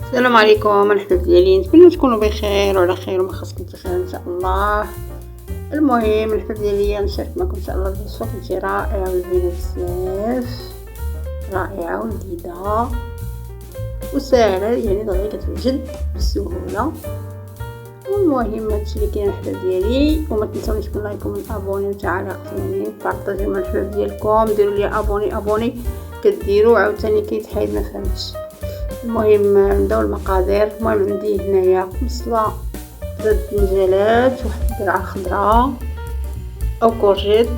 السلام عليكم الحباب ديالي، نتمنى تكونوا بخير وعلى خير وما خاصكم بخير ان شاء الله. المهم الحباب ديالي نشارك معكم ان شاء الله الوصفه كتجي رائعه وزوينه بزاف، رائعه ولذيذه وسهله، يعني دغيا كتوجد بسهوله. المهم هادشي اللي كاين الحباب ديالي، وما تنساونيش من لايك ومن ابوني وتعليقوني، بارطاجيو مع الحباب ديالكم، ديروا لي ابوني كديروا عاوتاني كيتحيد ما فهمتش. المهم نبداو المقادير. المهم عندي هنايا بصله، 3 بنجالات، واحد القرعه خضراء او كورجيت،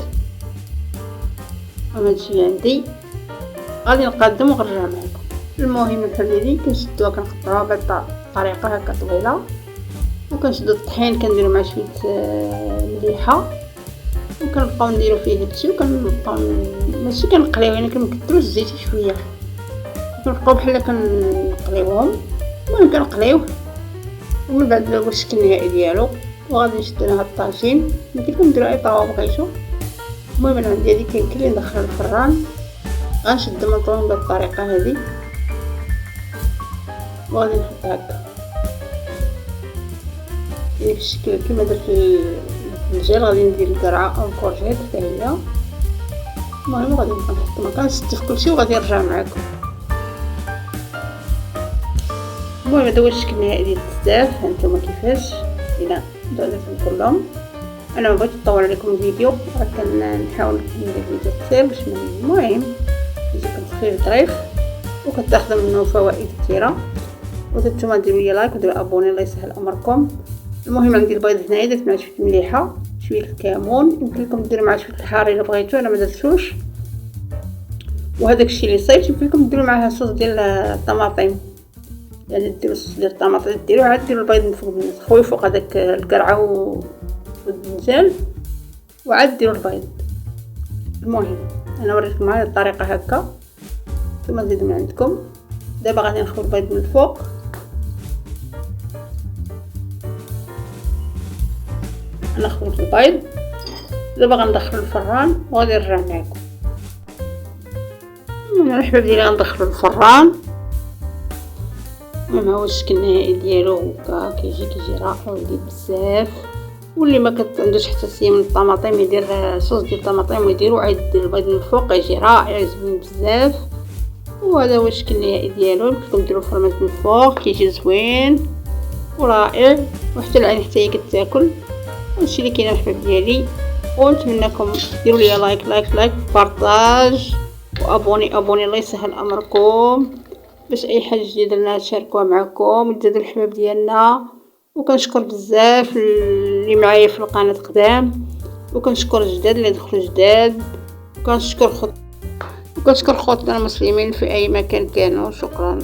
هادشي عندي. غادي نقدم ونرجع معكم. المهم الحل ديالي كنشدوها كنقطعوها بهاد الطريقه هكا طويله، وكنشدو الطحين كنديرو مع شويه مليحه، وكنبقاو نديرو فيه هادشي، وكنبقاو ماشي كنقليو، يعني كنكثروا الزيت شويه، كنبقاو بحال كنقليوهم. المهم كنقليوه، ومن بعد هو الشكل النهائي ديالو، وغادي نشدو لها الطاجين. يمكن لكم ديروا اي طاوه بغيتو. المهم انا عندي هادي كاين ندخل الفران، غنشد المطرون بهاد الطريقه هادي، وغادي نحط هكا يعني في الشكل كيما درت الدجاج. غادي ندير القرعه او الكورجيت حتى هي. المهم غادي نبقى نحط ما كنشد في كلشي، وغادي نرجع معكم. المهم هذا هو الشكل النهائي ديال البزاف. هانتوما كيفاش الى درتهم كلهم. انا ما بغيتش نطول عليكم الفيديو، راه كنحاول ندير الفيديو قصير باش المهم يجيكم خفيف ظريف وكتاخذوا منه فوائد كثيره. وانتوما ديروا لي لايك وديروا ابوني، الله يسهل امركم. المهم عندي البيض هنايا درت معاه شويه مليحه، شويه الكمون، يمكن لكم ديروا معاه شويه الحار الا بغيتو، انا ما درتوش. وهذاك الشيء اللي صايبت يمكن لكم ديروا معاه صوص ديال الطماطم، يعني ديروا الصوص ديال الطماطم، ديروا عاد ديروا البيض من فوق، تخويو فوق هذاك القرعه والدنجال، وعاد ديروا البيض. المهم انا وريتكم هذه الطريقه هكا، ثم زيدوا من عندكم. دابا غادي نخوي البيض من الفوق، انا خويت البيض. دابا غندخلو الفران وغادي نرجع معكم. انا الحباب ديالي غندخلو الفران. المهم هو الشكل النهائي ديالو هكا كيجي رائع ولذيذ بزاف. واللي ما كتعندوش حساسيه من الطماطم يدير صوص ديال الطماطم ويديرو عاد يدير البيض من الفوق، يجي رائع زوين بزاف. وهذا هو الشكل النهائي ديالو. يمكنكم ديروا الفرمات من الفوق، كيجي زوين ورائع، وحتى العين حتى هي كتاكل. هادشي اللي كاين الحباب ديالي، ونتمنىكم ديروا لي لايك بارطاج وابوني. الله يسهل امركم، باش اي حاجه جديده لنا نشاركوها معكم وتزادوا الحباب ديالنا. وكنشكر بزاف اللي معايا في القناه قدام، وكنشكر الجداد اللي دخلوا جداد، وكنشكر خوتنا المسلمين في اي مكان كانوا. شكرا.